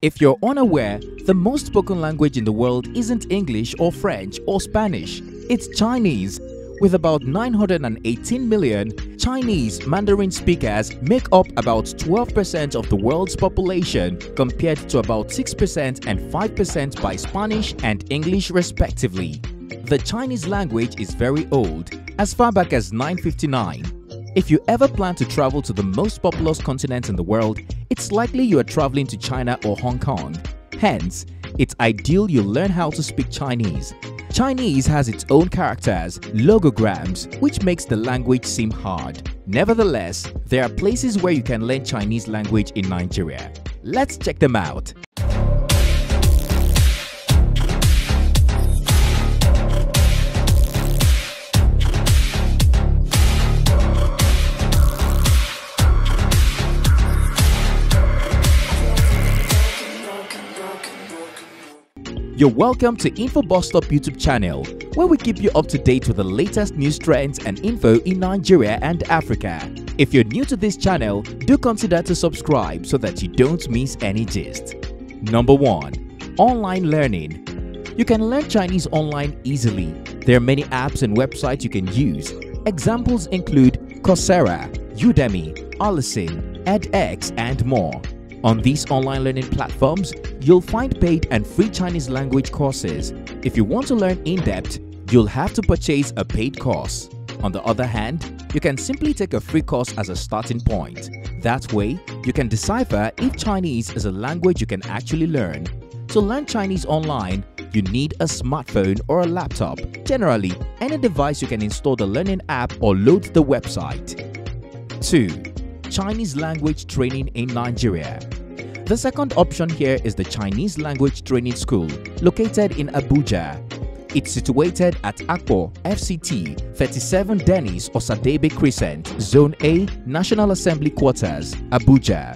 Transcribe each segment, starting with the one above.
If you're unaware, the most spoken language in the world isn't English or French or Spanish, it's Chinese. With about 918 million, Chinese Mandarin speakers make up about 12% of the world's population compared to about 6% and 5% by Spanish and English respectively. The Chinese language is very old, as far back as 959. If you ever plan to travel to the most populous continent in the world, it's likely you are traveling to China or Hong Kong. Hence, it's ideal you learn how to speak Chinese. Chinese has its own characters, logograms, which makes the language seem hard. Nevertheless, there are places where you can learn Chinese language in Nigeria. Let's check them out. You're welcome to Info Bus Stop YouTube channel, where we keep you up to date with the latest news trends and info in Nigeria and Africa. If you're new to this channel, do consider to subscribe so that you don't miss any gist. Number 1. Online learning. You can learn Chinese online easily. There are many apps and websites you can use. Examples include Coursera, Udemy, Alison, edX, and more. On these online learning platforms, you'll find paid and free Chinese language courses. If you want to learn in-depth, you'll have to purchase a paid course. On the other hand, you can simply take a free course as a starting point. That way, you can decipher if Chinese is a language you can actually learn. To learn Chinese online, you need a smartphone or a laptop. Generally, any device you can install the learning app or load the website. 2. Chinese language training in Nigeria. The second option here is the Chinese Language Training School, located in Abuja. It's situated at Akpo, FCT, 37 Dennis Osadebe Crescent, Zone A, National Assembly Quarters, Abuja.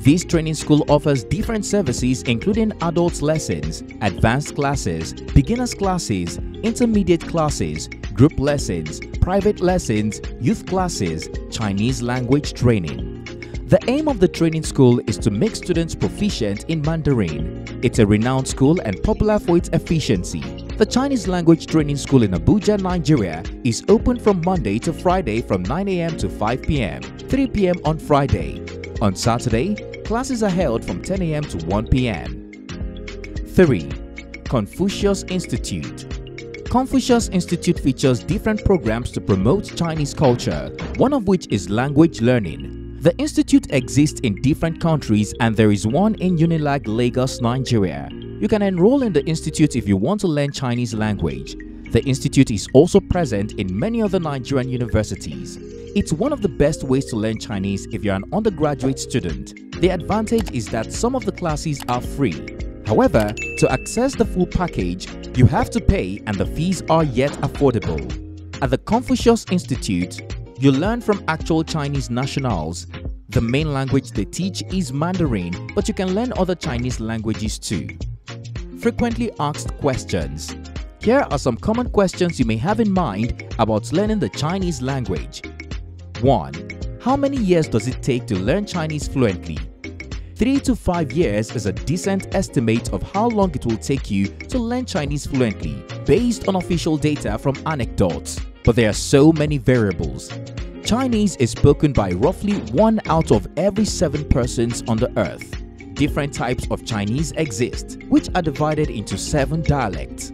This training school offers different services including adult lessons, advanced classes, beginners classes, intermediate classes, group lessons, private lessons, youth classes, Chinese language training. The aim of the training school is to make students proficient in Mandarin. It's a renowned school and popular for its efficiency. The Chinese Language Training School in Abuja, Nigeria is open from Monday to Friday from 9 a.m. to 5 p.m., 3 p.m. on Friday. On Saturday, classes are held from 10 a.m. to 1 p.m. 3. Confucius Institute. Confucius Institute features different programs to promote Chinese culture, one of which is language learning. The institute exists in different countries and there is one in Unilag, Lagos, Nigeria. You can enroll in the institute if you want to learn Chinese language. The institute is also present in many other Nigerian universities. It's one of the best ways to learn Chinese if you're an undergraduate student. The advantage is that some of the classes are free. However, to access the full package, you have to pay and the fees are yet affordable. At the Confucius Institute, you learn from actual Chinese nationals. The main language they teach is Mandarin, but you can learn other Chinese languages too. Frequently asked questions. Here are some common questions you may have in mind about learning the Chinese language. 1. How many years does it take to learn Chinese fluently? 3 to 5 years is a decent estimate of how long it will take you to learn Chinese fluently, based on official data from anecdotes. But there are so many variables. Chinese is spoken by roughly 1 out of every 7 persons on the earth. Different types of Chinese exist, which are divided into 7 dialects.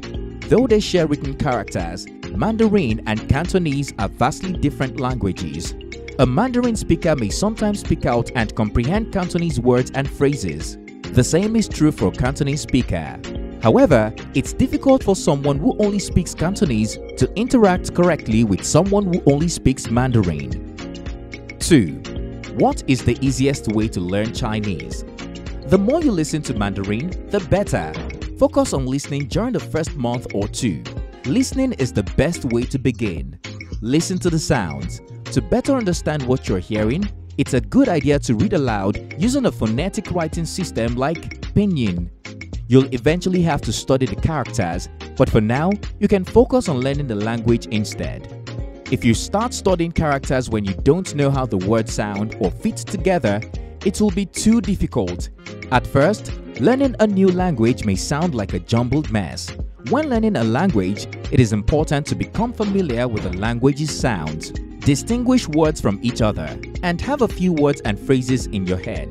Though they share written characters, Mandarin and Cantonese are vastly different languages. A Mandarin speaker may sometimes speak out and comprehend Cantonese words and phrases. The same is true for a Cantonese speaker. However, it's difficult for someone who only speaks Cantonese to interact correctly with someone who only speaks Mandarin. 2. What is the easiest way to learn Chinese? The more you listen to Mandarin, the better. Focus on listening during the first month or 2. Listening is the best way to begin. Listen to the sounds. To better understand what you're hearing, it's a good idea to read aloud using a phonetic writing system like Pinyin. You'll eventually have to study the characters, but for now, you can focus on learning the language instead. If you start studying characters when you don't know how the words sound or fit together, it will be too difficult. At first, Learning a new language may sound like a jumbled mess. When learning a language, it is important to become familiar with the language's sounds, distinguish words from each other, and have a few words and phrases in your head.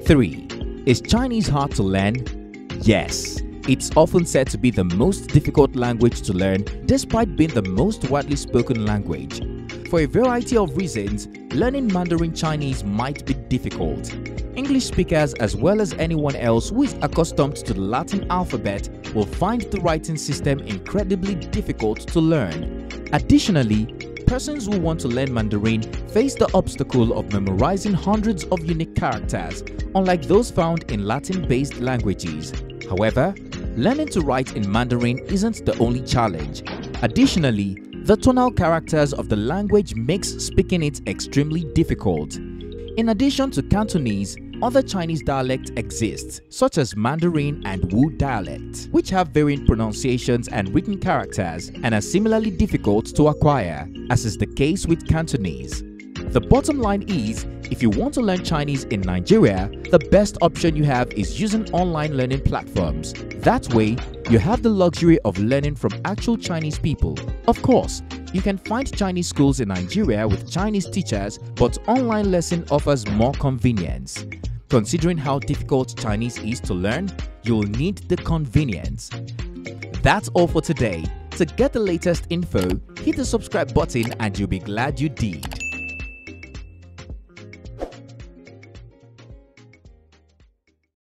3. Is Chinese hard to learn? Yes. It's often said to be the most difficult language to learn despite being the most widely spoken language. For a variety of reasons, learning Mandarin Chinese might be difficult. English speakers, as well as anyone else who is accustomed to the Latin alphabet, will find the writing system incredibly difficult to learn. Additionally, persons who want to learn Mandarin face the obstacle of memorizing hundreds of unique characters, unlike those found in Latin-based languages. However, learning to write in Mandarin isn't the only challenge. Additionally, the tonal characters of the language makes speaking it extremely difficult. In addition to Cantonese, other Chinese dialects exist, such as Mandarin and Wu dialect, which have varying pronunciations and written characters and are similarly difficult to acquire, as is the case with Cantonese. The bottom line is, if you want to learn Chinese in Nigeria, the best option you have is using online learning platforms. That way, you have the luxury of learning from actual Chinese people. Of course, you can find Chinese schools in Nigeria with Chinese teachers, but online lesson offers more convenience. Considering how difficult Chinese is to learn, you'll need the convenience. That's all for today. To get the latest info, hit the subscribe button and you'll be glad you did.